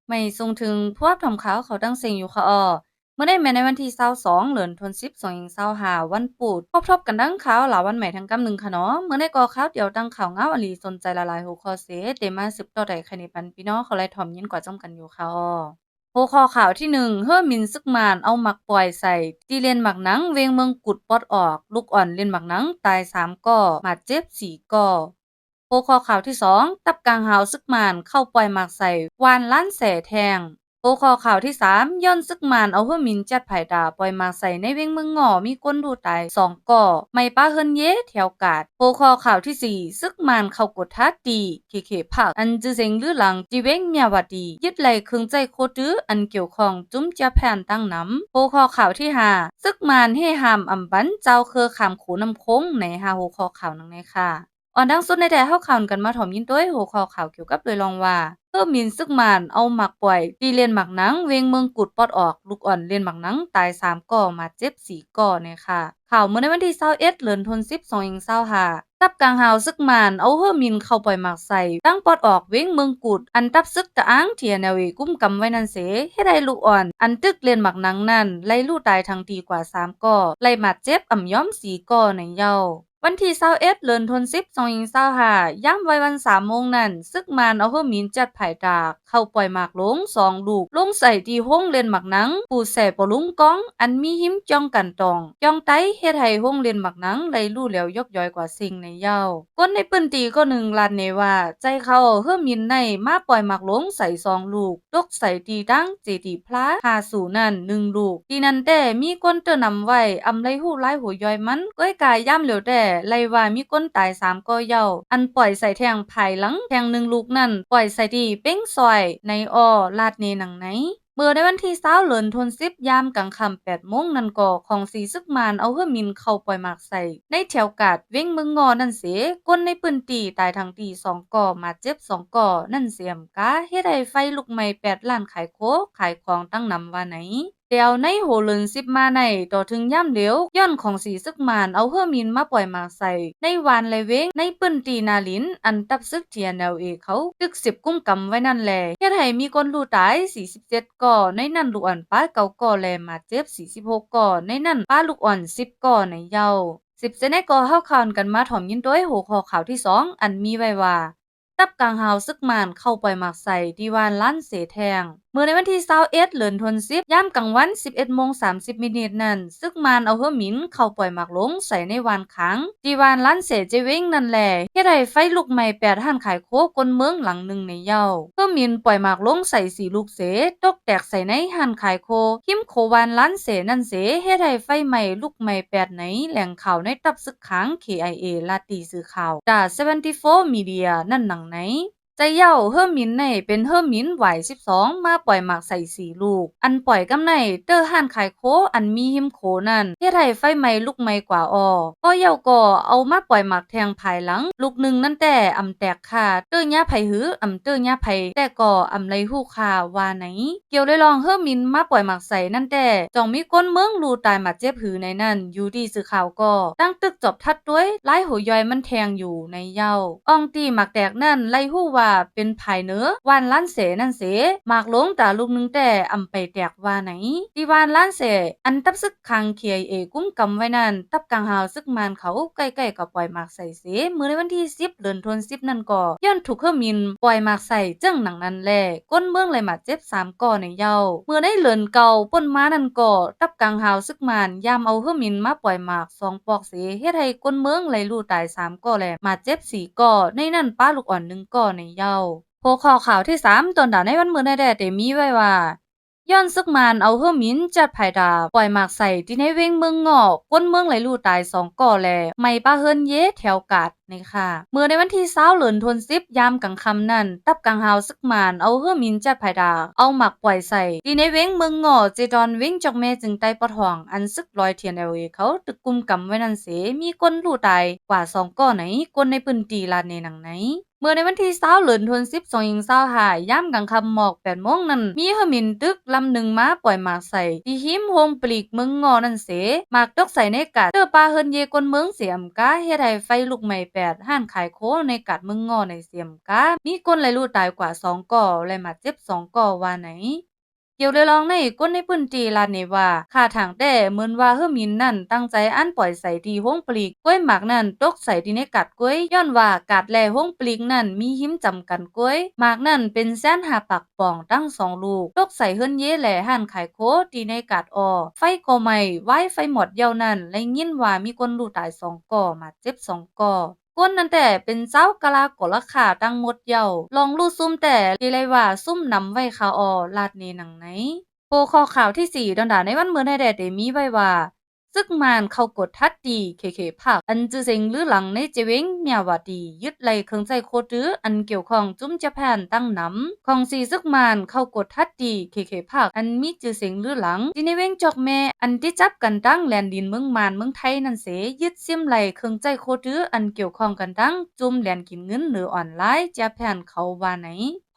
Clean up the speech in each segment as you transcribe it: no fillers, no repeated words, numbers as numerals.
ไม่ส่งถึงพวกทำข่าวเขาตั้งเสียงอยู่ค่ะเมื่อได้แม้ในวันที่22เดือนธันวาคม2025วันพุธพบกันดังข่าวหลายวันใหม่ทั้งกำหนึ่งค่ะเนาะเมื่อได้ก่อข่าวเดียวตั้งข่าวงามอลีสนใจละลายหัวข้อเสเตมาสืบต่อใดใครในปันพี่น้องเขาไล่ถ่อมยินกว่าจ้อมกันอยู่ค่ะหัวข้อข่าวที่1เฮ้อมินซึกมานเอาหมักปล่อยใส่ตีเลียนหมักหนังเวงเมืองกุดปอดออกลูกอ่อนเลียนหมักหนังตาย3ก่อบาดเจ็บ4ก่อ หัวข้อข่าวที่2ตับกลางหาวซึกมานเข้าปล่อยหมากใส่วานล้านแสแทงหัวข้อข่าวที่3ย้อนซึกมานเอาเฮือมินจัดไผ่ดาปล่อยหมากใส่ในเวงเมืองงอมีคนดูตาย2ก่อไม่ป้าเฮินเย่แถวกาดหัวข้อข่าวที่4ซึกมานเข้ากดทัดดีเคผักอันจือเซงลือหลังจีเวงเมียวดียึดไหลเครื่องใจโคตื้ออันเกี่ยวข้องจุ้มจะแผ่นตั้งน้ำหัวข้อข่าวที่5ซึกมานให้หามอำบันเจ้าเคอขามขูน้ำคงในหัวข้อข่าวนั้นไงค่ะดังสุดในแต่เฮาข่าวกันมาถ่อมยินด้วยหัวข้อข่าวเกี่ยวกับเลยลองว่าเพิ่มมินซึกมานเอาหมักปล่อยตีเลียนหมักหนังเวงเมืองกุดปอดออกลูกอ่อนเลียนหมักหนังตาย3ก่อมาเจ็บ4ก่อเนี่ยค่ะข่าวเมื่อในวันที่21เดือนธันวาคม2025ตับกลางหาวซึกมานเอาเพิ่มมินเข้าปล่อยหมักใส่ตั้งปอดออกเวงเมืองกุดอันตับซึกตะอ้างเทียแนวกุ้มกำไว้นั่นเสให้ได้ลูกอ่อนอันตึกเลียนหมักหนังนั่นไล่ลูกตายทั้งทีกว่า3ก่อไล่มาเจ็บอ่ำย้อม4ก่อในเย้าวันที่21เดือนธันวาคม2025ย่ำไว้วัน3โมงนั้นซึกมานเอาเฮือมินจัดไผ่ดากเข้าปล่อยหมากลง2ลูกลงใส่ที่ห้องเรียนหมากหนังปูแส่ปลุงก้องอันมีหิมจ้องกันตองจ้องไตเฮ็ดให้ห้องเรียนหมากหนังได้รู้แล้วยกย่อยกว่าสิ่งในเย้าคนในปืนตีก็1ลานเนว่าใจเขาเฮือมินในมาปล่อยหมากลงใส่2ลูกตกใส่ตีดังเจดีพลา50นั่น1ลูกตีนั้นแต่มีคนเตอนำไว้อำไลหู้หลายหัวย่อยมันก้อยกายย่ำเหลียวแต่ไล่ว่ามีคนตาย3ก่อเย้าอันปล่อยใส่แทงภายหลังแทง1ลูกนั่นปล่อยใส่ที่เป้งซอยในลาดเนหนังไหนเมื่อในวันที่20เดือนธันวาคมยามกลางค่ำ8โมงนั่นก่อของสีซึกมานเอาเฮือมินเข้าปล่อยหมากใส่ในแถวกาดเว้งเมืองงอนั่นเสคนในปืนตีตายทั้งตี2ก่อมาเจ็บ2ก่อนั่นเสียมกาเฮ็ดให้ไฟลุกไหม้8ล้านขายโคขายของตั้งนำว่าไหนเดียวในโหเลิน10มาในต่อถึงย่ำเหลียวย้อนของสีซึกมานเอาเฮือมินมาปล่อยหมากใส่ในวานไลเวงในปืนตีนาลินอันตับซึกเทียแนวเขาตึก10กุ้มกำไว้นั่นแหละเฮ็ดให้มีคนรู้ตาย47ก่อในนั้นลูกอ่อนป้าเก่าก่อแลมาเจ็บ46ก่อในนั้นป้าลูกอ่อน10ก่อในเยา10เซนในก่อเฮาข่าวกันมาถ่อมยินด้วยหัวข้อข่าวที่2อันมีไว้ว่าตับกลางหาวซึกมานเข้าปล่อยหมากใส่ดีวานล้านเสแทงเมื่อในวันที่21เดือนธันวาคมยามกลางวัน11:30นั้นซึกมานเอาเฮือมินเข้าปล่อยหมากลงใส่ในวานขังดีวานล้านเสเจเว้งนั่นแหละเฮ็ดให้ไฟลุกไหม้8ห้านขายโคกนเมืองหลังหนึ่งในเย้าเฮือมินปล่อยหมากลงใส่4ลูกเสตกแตกใส่ในห้านขายโคหิมโควานล้านเสนั่นเสเฮ็ดให้ไฟไหม้ลุกไหม้8ในแหล่งข่าวในตับซึกขัง KIA ลาตีสื่อข่าวดา74 Media นั่นหนังไหนใจเย้าเฮิรมินในเป็นเฮิรมินไหว12มาปล่อยหมากใส่4ลูกอันปล่อยกำในเตอห้านขายโคอันมีหิมโคนั่นเฮ็ดให้ไฟไหม้ลุกไหม้กว่าก็เย้าก็เอามาปล่อยหมากแทงภายหลังลูกหนึ่งนั่นแต่อำแตกขาดเตอหญ้าไผหืออำเตอหญ้าไผแต่ก็อำไลฮู้คาว่าไหนเกี่ยวเลยลองเฮิรมินมาปล่อยหมากใส่นั่นแต่จ่องมีคนเมืองรูตายมาเจ็บหือในนั่นอยู่ดีสื่อข่าวก็ตั้งตึกจบทัดด้วยหลายหัวย่อยมันแทงอยู่ในเย้าอ่องตีหมากแตกนั่นไลฮู้ว่าเป็นภายเนื้อวานล้านเสนั่นเสหมากลงตาลูกนึงแต่อำไปแตกว่าไหนที่วานล้านเสอันตับซึกคังเคียเอกุ้มกำไว้นั่นตับกลางหาวซึกมานเขาใกล้ๆกับปล่อยหมากใส่เสมื้อในวันที่10เดือนธันวาคมนั่นก็ย้อนถูกเขมินปล่อยหมากใส่จึงหนังนั้นแลก้นเมืองเลยมาเจ็บ3ก่อในเย้ามื้อในเหลินเก่าป่นมานั่นก็ตับกลางหาวซึกมานยามเอาเขมินมาปล่อยหมาก2ปอกเสเฮ็ดให้ก้นเมืองเลยรู้ตาย3ก่อแลมาเจ็บ4ก่อในนั้นป้าลูกอ่อน1ก่อในเย้าหัวข้อข่าวที่3ตอนดาในวันมื้อในแดเตมีไว้ว่าย้อนซึกมานเอาเฮือมินจัดไผ่ดาปล่อยหมากใส่ที่ในเวงเมืองงอกก้นเมืองไหลลู่ตาย2ก่อแลไม่ป้าเฮินเย่แถวกาดนี่ค่ะเมื่อในวันที่20เดือนธันวาคมยามกลางค่ำนั้นตับกลางหาวซึกมานเอาเฮือมินจัดไผ่ดาเอาหมากปล่อยใส่ที่ในเวงเมืองงอกเจดอนเวงจอกแม่จึงไตปะทองอันซึกลอยเทียนเขาตึกกุมกำไว้นั่นเสมีคนลู่ตายกว่า2ก่อไหนคนในพื้นที่ลาดในหนังไหน เมื่อในวันที่20เดือนธันวาคม2025ย่ำกลางค่ำหมอก8โมงนั้นมีเฮอร์มินตึกลำหนึ่งมาปล่อยหมากใส่ที่หิมโฮมปลีกเมืองงอนั่นเสหมากตกใส่ในกาดเตอปลาเฮินเยกวนเมืองเสียมกาเฮ็ดให้ไฟลุกไหม้8ห้านขายโคในกาดเมืองงอในเสียมกามีคนไหลรู้ตายกว่า2ก่อและบาดเจ็บ2ก่อว่าไหนเกี่ยวเลยลองในก้นในพื้นที่ลาดเนว่าค่าทางแต่เหมือนว่าเฮอมินนั่นตั้งใจอันปล่อยใส่ที่ห้องปลีกกล้วยหมากนั่นตกใส่ที่ในกัดกล้วยย้อนว่ากาดแลห้องปลีกนั่นมีหิมจำกันกล้วยหมากนั่นเป็นแสนหาปักป่องตั้ง2ลูกตกใส่เฮิรนเย่แหล่หันขายโคที่ในกัดไฟก็ไหม้ไว้ไฟหมดเยาวนั่นและยินว่ามีคนรู้ตาย2ก่อมาเจ็บ2ก่อก้นนั่นแต่เป็นเจ้ากะลากละขาตั้งหมดเยาลองรู้ซุ่มแต่ดีเลยว่าซุ่มนำไว้คาลาดเนหนังไหนโพคอข่าวที่4ดอนดาในวันเมื่อในแดดเดมีไว้ว่าซึกมานเข้ากดทัดดีเคผักอันจือเซ็งหรือหลังในเจเวงเมียวาดียึดไล่เครื่องใจโคตื้ออันเกี่ยวข้องจุ้มจะแผ่นตั้งน้ำของสีซึกมานเข้ากดทัดดีเคผักอันมีจือเซ็งหรือหลังที่ในเวงจอกแม่อันที่จับกันตั้งแลนดินเมืองมานเมืองไทยนั่นเสยึดซิมไล่เครื่องใจโคตื้ออันเกี่ยวข้องกันตั้งจุ้มแลนกินเงินหรือออนไลน์จะแผ่นเขาว่าไหน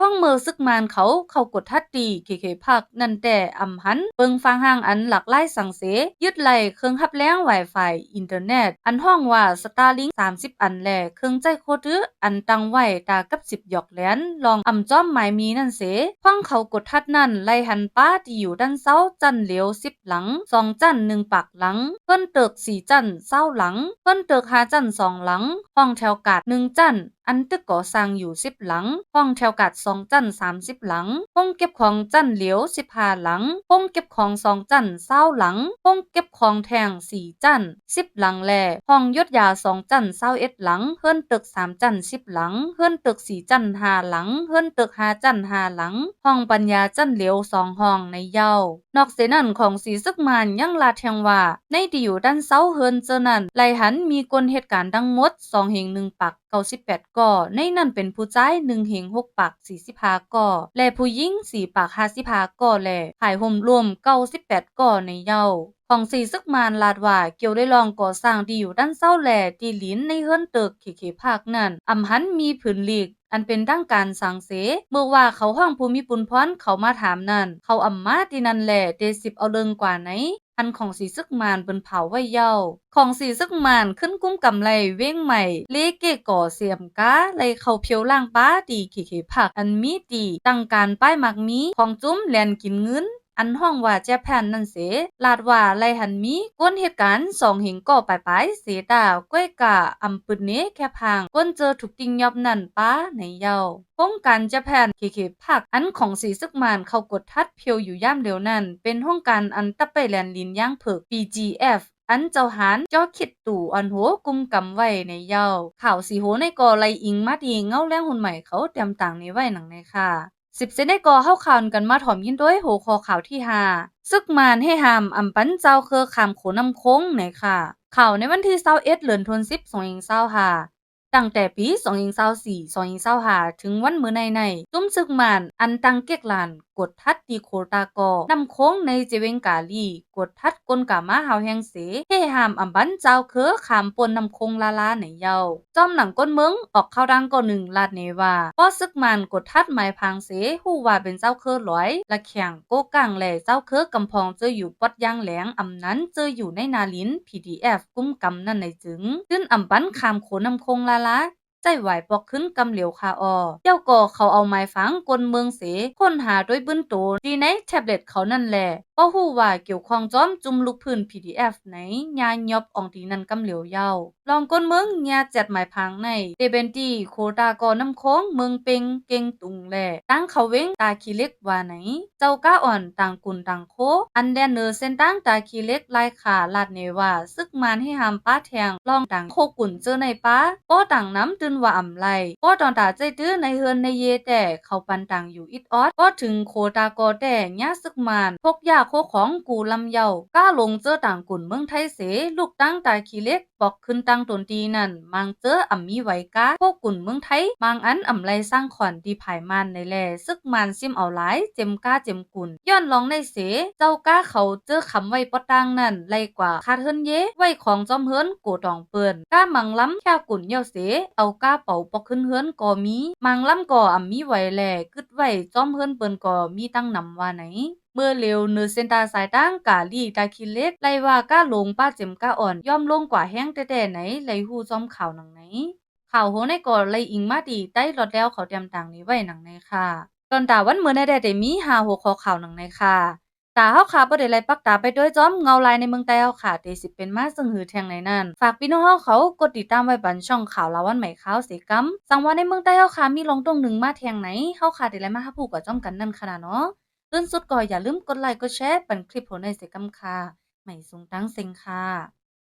ห้องเมือซึกมานเขากดทัดดีเคผักนั่นแต่อำหันเปิงฟังห่างอันหลักไล่สังเสยึดไล่เครื่องฮับแล้ง Wi-Fi อินเทอร์เน็ตอันห้องว่า Starlink 30 อันแลเครื่องใจโคตื้ออันตั้งไว้ตากับ10หยอกแหลนลองจ้อมหมายมีนั่นเสห้องเขากดทัดนั่นไล่หันป้าที่อยู่ด้านเซ้าจันเหลียว10หลัง2จัน1ปากหลังเพิ่นเติก4จัน20หลังเพิ่นเติก5จัน2หลังห้องแถวกาด1จันอันตึกก่อสร้างอยู่10หลังห้องแถวกัด2จั่น30หลังห้องเก็บของจั่นเหลียว15หลังห้องเก็บของ2จั่น20หลังห้องเก็บของแทง4จั่น10หลังแลห้องยศยา2จั่น21หลังเฮือนตึก3จั่น10หลังเฮือนตึก4จั่น5หลังเฮือนตึก5จั่น5หลังห้องปัญญาจั่นเหลียว2ห้องในเย้านอกเสนั่นของสีซึกมานยังลาแทงว่าในที่อยู่ด้านเซ้าเฮือนเจอนั่นไหลหันมีกลเหตุการณ์ทั้งหมด2เหง1ปัก98ก่อในนั้นเป็นผู้ชาย1เหง6ปาก45ก่อและผู้หญิง4ปาก55ก่อและขายห่มรวม98ก่อในเย้าของสีซึกมานลาดว่าเกี่ยวได้ลองก่อสร้างที่อยู่ด้านเศร้าแหล่ที่หลินในเฮือนตึกเคภาคนั้นอำหันมีผืนหลีกอันเป็นดั้งการสังเสเมื่อว่าเขาห้องภูมิปุนพรเขามาถามนั่นเขาอำมาที่นั่นแหละเด10เอาเริงกว่าไหนอันของสีซึกมานเป็นเผาไว้เย้าของสีซึกมานขึ้นกุ้มกำไรเว้งใหม่เลเกก่อเสียมกาไลเขาเพียวล่างป้าดีเคผักอันมีดีตั้งการป้ายมักมีของจุ้มแลนกินเงินอันห้องว่าแจแผ่นนั่นเสลาดว่าไลหันมีก้นเหตุการณ์2เหงก่อปลายเสตาก้วยกะอำปึดเนแค่พางก้นเจอถูกติงยอบนั่นป้าในเย้าป้องกันแจแผ่นเคผักอันของสีซึกมานเขากดทัดเพียวอยู่ย่ามเดียวนั่นเป็นห้องการอันตะไปแลนลินย่างเผิก BGFอันเจ้าหานจ้อคิดตู่อันโหกุมกำไว้ในเย้าข่าวสีโหในกอไลอิงมาดีเงาแรงหุ่นใหม่เขาเตรียมต่างในไว้หนังในค่ะ10เซนในกอเข้าข่าวกันมาถ่อมยินด้วยโหคอข่าวที่5ซึกมานให้หามอำปันเจ้าเครือขามโขนำคงในค่ะข่าวในวันที่21เดือนธันวาคม2025ตั้งแต่ปี2024 2025ถึงวันมื้อในตุ้มซึกมานอันตังเก็กลานกดทัดตีโคตากอนำโค้งในเจเวงกาลีกดทัดกลกามาเฮาแฮงเสเฮหามอำบันเจ้าเคอขามปนนำโค้งลาในเยาจอมหนังก้นเมืองออกเข้าดังก่อ1ลาดเนว่าป้อซึกมันกดทัดหมายพังเสฮู้ว่าเป็นเจ้าเคอร้อยละแข่งโกกังแลเจ้าเคอกำพองเจออยู่ปอดยางแหลงอำนั้นเจออยู่ในนาลิน PDF กุ้มกำนั่นในจึงขึ้นอำบันขามโขนำโค้งลาใจไหวปอกขึ้นกำเหลียวคาเจ้าก่อเขาเอาไม้ฝังกลเมืองเสค้นหาด้วยบึ้นโตดีในแท็บเล็ตเขานั่นแหละป้อฮู้ว่าเกี่ยวข้องจอมจุ่มลูกพื้น PDF ไหนยายอบอองทีนั้นกำเหลียวเย้าลองก้นเมืองยาจัดหมายพังในเตเบนตี้โคตากอน้ำโค้งเมืองเป็งเก่งตุงแหล่ตั้งเขาเว้งตาคีเล็กว่าไหนเจ้าก้าอ่อนต่างกุนต่างโคอันแดนเนอร์เส้นตั้งตาคีเล็กลายขาลาดเนว่าซึกมานให้หามป้าแทงลองต่างโคกุนเจอในป้าป้อต่างน้ำตื่นว่าอำไลป้อตอนตาใจตื้อในเฮือนในเยแต่เขาปันต่างอยู่อิดออดก็ถึงโคตากอแต่ญาซึกมานพกยาโคของกูลำเยาก้าลงเจอต่างกุนเมืองไทยเสลูกตั้งตาคีเล็กบอกขึ้นต ตังตนดีนั่นมังเจออ่ำมีไว้กาพวกกุ่นเมืองไทยมังอันอ่ำไรสร้างขวัญดีภายมันในแลซึกมันซิมเอาหลายเจมก้าเจมกุ่นย้อนลองในเสเจ้าก้าเขาเจอคำไว้ปอตังนั่นไรกว่าคาเฮิรนเยไว้ของจอมเฮิรนโกตองเปิ้นก้ามังล้ำแค่กุ่นเยาเสเอาก้าเป่าปอกขึ้นเฮิรนก็มีมังล้ำก็อ่ำมีไว้แลกึดไว้จอมเฮิรนเปิ้นก็มีตั้งนำว่าไหนเมื่อเร็วเนอเซนตาสายตั้งกาลีตาคิเล็กไลว่าก้าลงป้าเจ็มก้าอ่อนย่อมลงกว่าแห้งแต่ไหนไลหูจอมข่าวหนังไหนข่าวโหในก่อไลอิงมาดีใต้รถแล้วเขาเตรียมต่างนี้ไว้หนังในค่ะตอนตาวันเมื่อในได้มีหาหัวข้อข่าวหนังในค่ะตาเฮาค่ะบ่ได้ไล่ปักตาไปด้วยจอมเงาลายในเมืองใต้เฮาค่ะแต่สิเป็นมาซึ่งหือแทงในนั้นฝากพี่น้องเฮาเขากดติดตามไว้บันช่องข่าวลาวันใหม่ข่าวเสกำสังว่าในเมืองใต้เฮาค่ะมีลงตรงหนึ่งมาแทงไหนเฮาค่ะได้ไล่มาหาผู้กับจอมกันนั่นค่ะเนาะตื่นสุดก็อย่าลืมกดไลค์กดแชร์ปันคลิปโหในเสกำค่ะไม่สูงตั้งเซ็งค่ะ